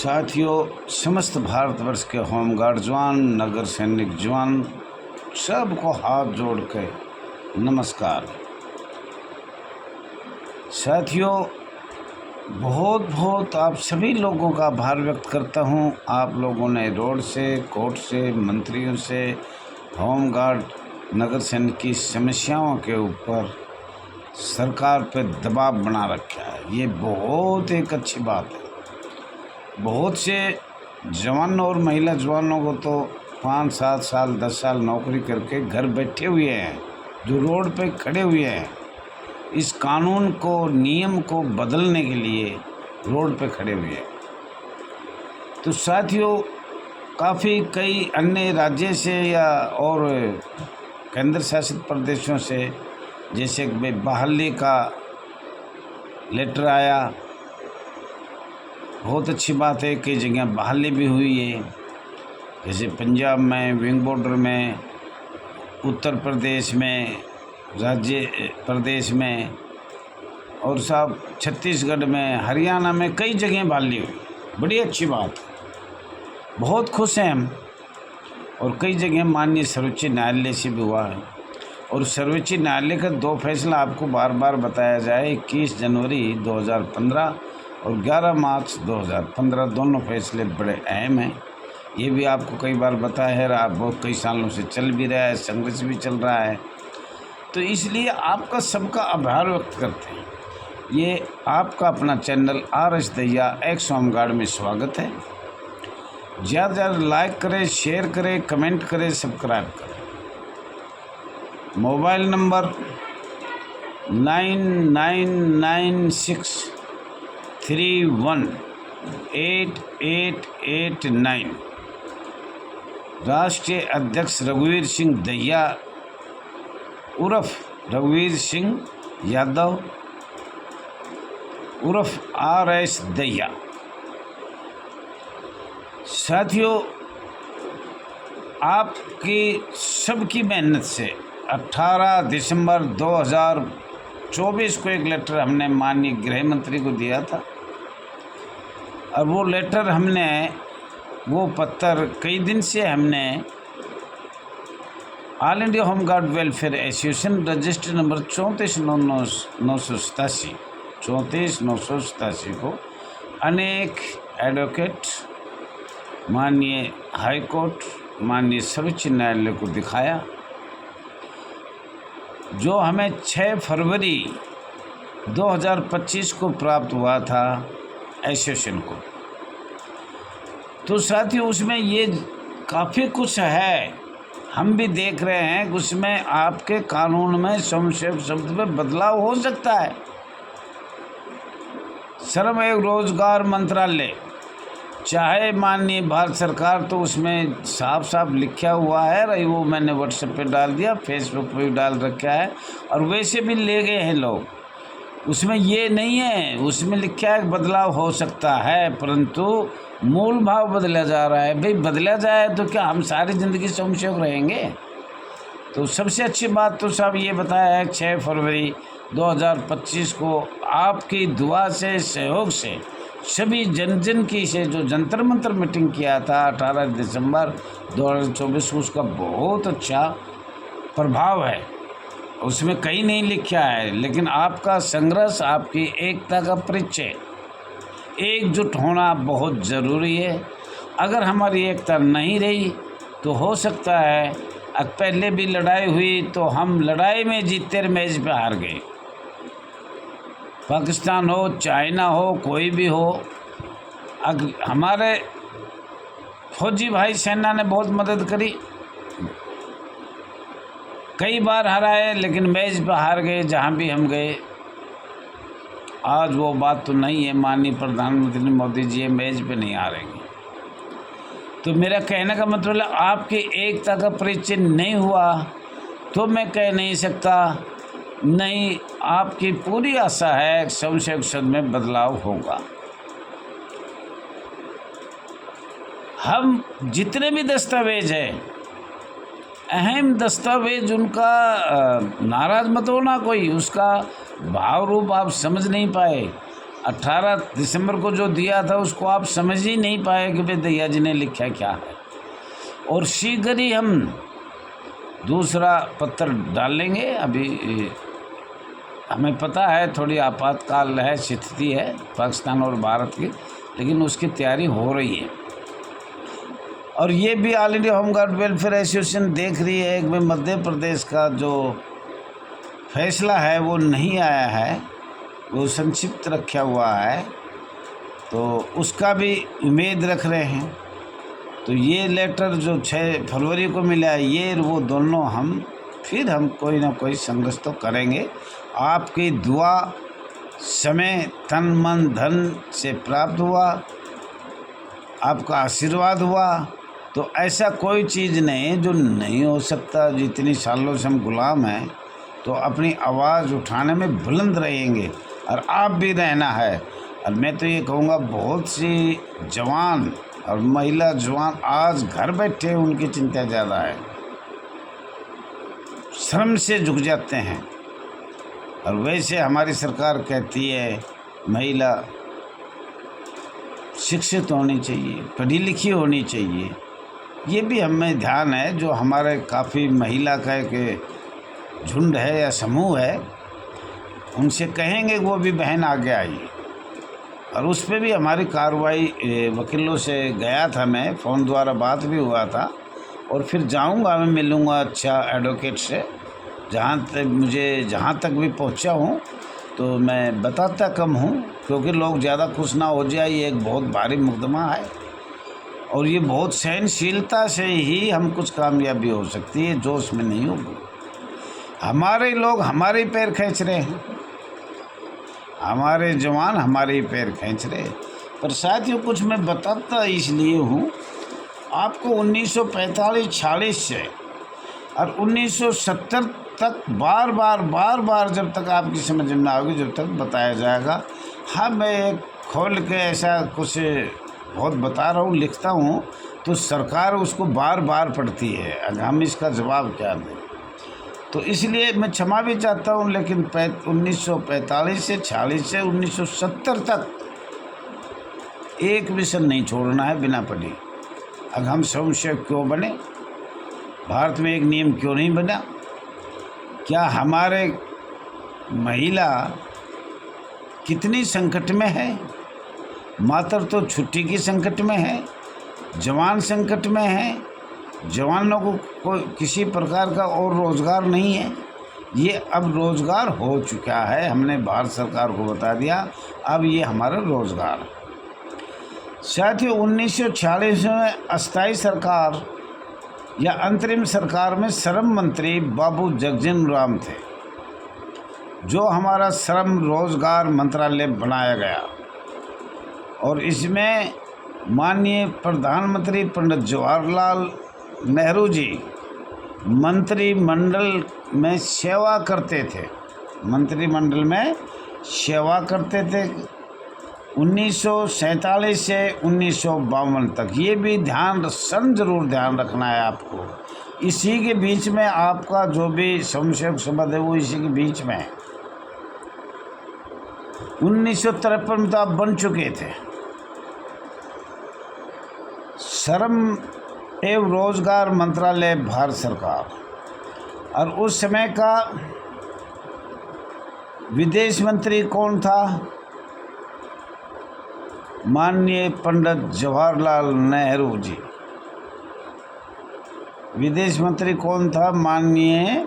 साथियों, समस्त भारतवर्ष के होमगार्ड जवान, नगर सैनिक जवान सबको हाथ जोड़ के नमस्कार। साथियों, बहुत आप सभी लोगों का आभार व्यक्त करता हूं। आप लोगों ने रोड से, कोर्ट से, मंत्रियों से, होमगार्ड, नगर सैनिक की समस्याओं के ऊपर सरकार पे दबाव बना रखा है। ये बहुत एक अच्छी बात है। बहुत से जवान और महिला जवानों को तो 5, 7 साल, 10 साल नौकरी करके घर बैठे हुए हैं, जो रोड पे खड़े हुए हैं, इस कानून को, नियम को बदलने के लिए रोड पे खड़े हुए हैं। तो साथियों, काफ़ी कई अन्य राज्य से या और केंद्र शासित प्रदेशों से, जैसे कि बहाली का लेटर आया, बहुत अच्छी बात है। कई जगह बहाली भी हुई है, जैसे पंजाब में, विंग बॉर्डर में, उत्तर प्रदेश में, राज्य प्रदेश में, और सब छत्तीसगढ़ में, हरियाणा में कई जगह बहाली हुई। बड़ी अच्छी बात है, बहुत खुश हैं हम। और कई जगह माननीय सर्वोच्च न्यायालय से भी हुआ है। और सर्वोच्च न्यायालय का 2 फैसला आपको बार बार बताया जाए, 21 जनवरी 2015 और 11 मार्च 2015, दोनों फैसले बड़े अहम हैं। ये भी आपको कई बार बताया है, आप बहुत कई सालों से चल भी रहा है, संघर्ष भी चल रहा है। तो इसलिए आपका सबका आभार व्यक्त करते हैं। ये आपका अपना channel RS Dahiya x home guard में स्वागत है। ज़्यादा से ज़्यादा लाइक करें, शेयर करें, कमेंट करें, सब्सक्राइब करें। Mobile number 9996318889। राष्ट्रीय अध्यक्ष रघुवीर सिंह दहिया उर्फ रघुवीर सिंह यादव उर्फ RS दहिया। साथियों, आपकी सबकी मेहनत से 18 दिसंबर 2024 को एक लेटर हमने माननीय गृह मंत्री को दिया था। और वो लेटर हमने, वो पत्र कई दिन से हमने all India home guard welfare association register number 34,987 को अनेक एडवोकेट, माननीय हाई कोर्ट, माननीय सर्वोच्च न्यायालय को दिखाया, जो हमें 6 फरवरी 2025 को प्राप्त हुआ था एसोसिएशन को। तो साथियों, उसमें ये काफ़ी कुछ है, हम भी देख रहे हैं। उसमें आपके कानून में संक्षेप शब्द में बदलाव हो सकता है। श्रम एवं रोजगार मंत्रालय, चाहे माननीय भारत सरकार, तो उसमें साफ साफ लिखा हुआ है। वो मैंने व्हाट्सएप पे डाल दिया, फेसबुक पे भी डाल रखा है, और वैसे भी ले गए हैं लोग। उसमें ये नहीं है, उसमें लिखा है बदलाव हो सकता है, परंतु मूल भाव बदला जा रहा है। भाई बदला जाए तो क्या हम सारी ज़िंदगी संक्षेप रहेंगे? तो सबसे अच्छी बात तो साहब ये बताया है, 6 फरवरी 2025 को आपकी दुआ से, सहयोग से, सभी जन की से जो जंतर मंतर मीटिंग किया था 18 दिसंबर 2024 को, उसका बहुत अच्छा प्रभाव है। उसमें कहीं नहीं लिखा है, लेकिन आपका संघर्ष, आपकी एकता का परिचय, एकजुट होना बहुत ज़रूरी है। अगर हमारी एकता नहीं रही तो हो सकता है, पहले भी लड़ाई हुई तो हम लड़ाई में जीतते मैच पे हार गए। पाकिस्तान हो, चाइना हो, कोई भी हो, हमारे फौजी भाई सेना ने बहुत मदद करी, कई बार हराए, लेकिन मैच पे हार गए जहाँ भी हम गए। आज वो बात तो नहीं है, माननीय प्रधानमंत्री मोदी जी मैच पे नहीं हारेंगे। तो मेरा कहने का मतलब है, आपकी एकता का परिचय नहीं हुआ तो मैं कह नहीं सकता। नहीं, आपकी पूरी आशा है संसद में बदलाव होगा। हम जितने भी दस्तावेज हैं, अहम दस्तावेज, उनका नाराज मत होना कोई, उसका भाव रूप आप समझ नहीं पाए। 18 दिसंबर को जो दिया था उसको आप समझ ही नहीं पाए कि भाई दहिया जी ने लिखा क्या है। और शीघ्र ही हम दूसरा पत्र डालेंगे। अभी हमें पता है थोड़ी आपातकाल है, स्थिति है पाकिस्तान और भारत की, लेकिन उसकी तैयारी हो रही है। और ये भी all India home guard welfare association देख रही है कि मध्य प्रदेश का जो फैसला है वो नहीं आया है, वो संक्षिप्त रखा हुआ है, तो उसका भी उम्मीद रख रहे हैं। तो ये लेटर जो 6 फरवरी को मिला है, ये वो दोनों हम कोई ना कोई संघर्ष तो करेंगे। आपकी दुआ समय तन मन धन से प्राप्त हुआ, आपका आशीर्वाद हुआ, तो ऐसा कोई चीज़ नहीं जो नहीं हो सकता। जितनी सालों से हम गुलाम हैं, तो अपनी आवाज़ उठाने में बुलंद रहेंगे और आप भी रहना है। और मैं तो ये कहूँगा, बहुत सी जवान और महिला जवान आज घर बैठे उनकी चिंता ज़्यादा है, श्रम से झुक जाते हैं। और वैसे हमारी सरकार कहती है महिला शिक्षित होनी चाहिए, पढ़ी लिखी होनी चाहिए। ये भी हमें ध्यान है, जो हमारे काफ़ी महिला का एक झुंड है या समूह है, उनसे कहेंगे वो भी बहन आगे आइए। और उस पर भी हमारी कार्रवाई वकीलों से गया था, मैं फ़ोन द्वारा बात भी हुआ था, और फिर जाऊंगा, मैं मिलूंगा अच्छा एडवोकेट से। जहाँ तक भी पहुंचा हूँ तो मैं बताता कम हूँ, क्योंकि लोग ज़्यादा खुश ना हो जाए। ये एक बहुत भारी मुकदमा है और ये बहुत सहनशीलता से ही हम कुछ कामयाबी हो सकती है, जोश में नहीं होगी। हमारे लोग हमारे पैर खींच रहे हैं, हमारे जवान हमारे पैर खींच रहे हैं। पर साथियों, कुछ मैं बताता इसलिए हूँ आपको, 1945-46 से और 1970 तक बार बार जब तक आपकी समझ में आओगी, जब तक बताया जाएगा। हाँ, मैं एक खोल के ऐसा कुछ बहुत बता रहा हूँ, लिखता हूँ, तो सरकार उसको बार बार पढ़ती है। अगर हम इसका जवाब क्या दें, तो इसलिए मैं क्षमा भी चाहता हूँ। लेकिन 1945 से 46 से 1970 तक एक विषय नहीं छोड़ना है बिना पढ़े। अगर हम स्वयंसेवक क्यों बने, भारत में एक नियम क्यों नहीं बना? क्या हमारे महिला कितनी संकट में है? मात्र तो छुट्टी की संकट में है, जवान संकट में है, जवानों को कोई किसी प्रकार का और रोज़गार नहीं है। ये अब रोज़गार हो चुका है, हमने भारत सरकार को बता दिया, अब ये हमारा रोज़गार। साथियों, 1946 में अस्थायी सरकार या अंतरिम सरकार में श्रम मंत्री बाबू जगजीवन राम थे, जो हमारा श्रम रोजगार मंत्रालय बनाया गया। और इसमें माननीय प्रधानमंत्री पंडित जवाहरलाल नेहरू जी मंत्रिमंडल में सेवा करते थे, मंत्रिमंडल में सेवा करते थे 1947 से 1952 तक। ये भी सन जरूर ध्यान रखना है आपको। इसी के बीच में आपका जो भी स्वयंसेवक संबंध है वो इसी के बीच में है। 1953 में तो आप बन चुके थे। श्रम एवं रोजगार मंत्रालय भारत सरकार, और उस समय का विदेश मंत्री कौन था? माननीय पंडित जवाहरलाल नेहरू जी। विदेश मंत्री कौन था? माननीय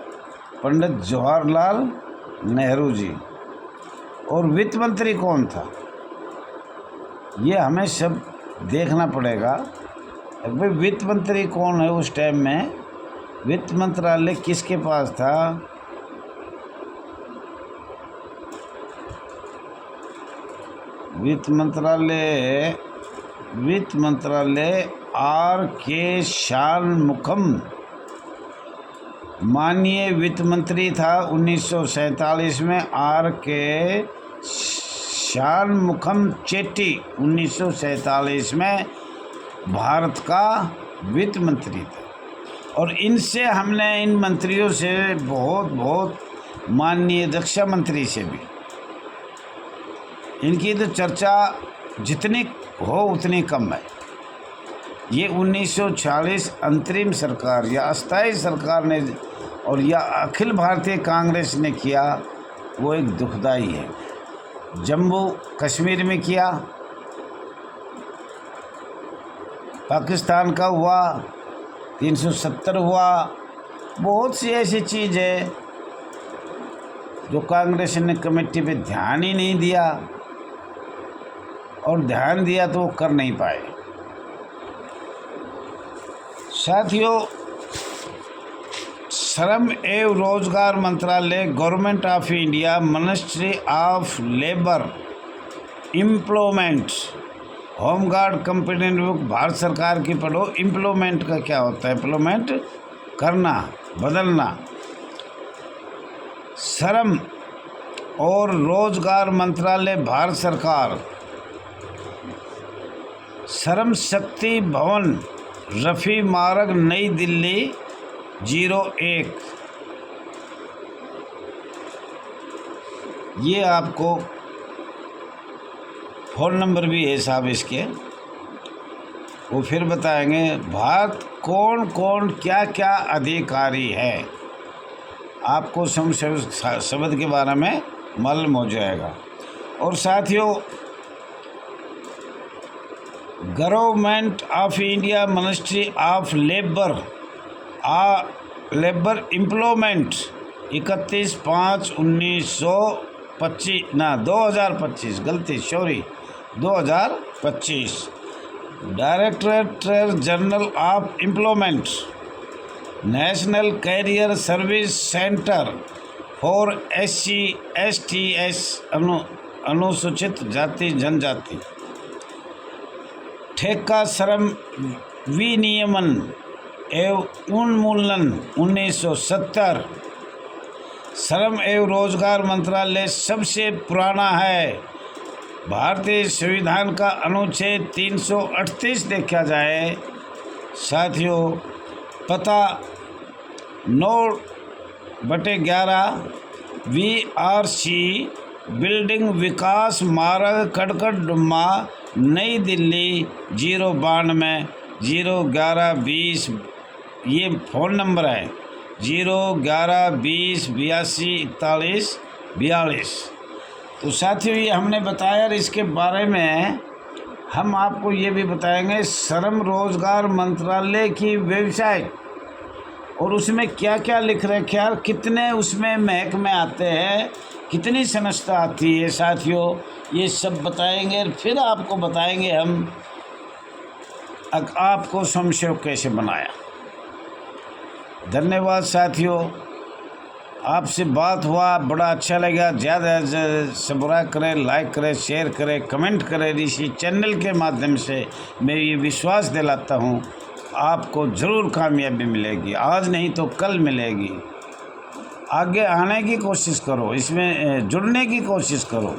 पंडित जवाहरलाल नेहरू जी। और वित्त मंत्री कौन था? ये हमें सब देखना पड़ेगा। भाई वित्त मंत्री कौन है उस टाइम में? वित्त मंत्रालय किसके पास था? वित्त मंत्रालय R.K. शानमुखम माननीय वित्त मंत्री था 1947 में। R.K. शानमुखम चेट्टी 1947 में भारत का वित्त मंत्री था। और इनसे हमने, इन मंत्रियों से बहुत माननीय रक्षा मंत्री से भी इनकी तो चर्चा जितनी हो उतनी कम है। ये 1940 अंतरिम सरकार या अस्थायी सरकार ने और या अखिल भारतीय कांग्रेस ने किया, वो एक दुखदाई है। जम्मू कश्मीर में किया, पाकिस्तान का हुआ, 370 हुआ, बहुत सी ऐसी चीज़ है जो कांग्रेस ने कमेटी पे ध्यान ही नहीं दिया, और ध्यान दिया तो वो कर नहीं पाए। साथियों, श्रम एवं रोजगार मंत्रालय, government of India, ministry of labour, employment, home guard company book, Bharat सरकार की पढ़ो। इम्प्लॉयमेंट का क्या होता है? इम्प्लॉयमेंट करना, बदलना। श्रम और रोजगार मंत्रालय, भारत सरकार, श्रम शक्ति भवन, रफ़ी मार्ग, नई दिल्ली 01। ये आपको फ़ोन नंबर भी है साहब इसके, वो फिर बताएंगे। भारत कौन कौन क्या क्या अधिकारी है, आपको शब्द के बारे में मालूम हो जाएगा। और साथियों, government of India, ministry of labour, labour employment 2025 गलती, sorry 2025। Directorate general of employment, national career service centre for SC STS अनुसूचित जाति जनजाति, ठेका श्रम विनियमन एवं उन्मूलन 1970। श्रम एवं रोजगार मंत्रालय सबसे पुराना है। भारतीय संविधान का अनुच्छेद 338 देखा जाए साथियों, पता 9/11 VRC बिल्डिंग, विकास मार्ग, कड़कड़ डुम्मा, नई दिल्ली 092 01120। ये फ़ोन नंबर है 01120 82 41 42। तो साथियों, ये हमने बताया, और इसके बारे में हम आपको ये भी बताएंगे श्रम रोजगार मंत्रालय की वेबसाइट, और उसमें क्या क्या लिख रखे हैं, कितने उसमें महकमे आते हैं, कितनी संस्था आती है साथियों, ये सब बताएंगे। फिर आपको बताएंगे हम आपको संक्षेप कैसे बनाया। धन्यवाद साथियों, आपसे बात हुआ, बड़ा अच्छा लगा। ज़्यादा सब्सक्राइब करें, लाइक करें, शेयर करें, कमेंट करें। इसी चैनल के माध्यम से मैं ये विश्वास दिलाता हूँ आपको ज़रूर कामयाबी मिलेगी, आज नहीं तो कल मिलेगी। आगे आने की कोशिश करो, इसमें जुड़ने की कोशिश करो।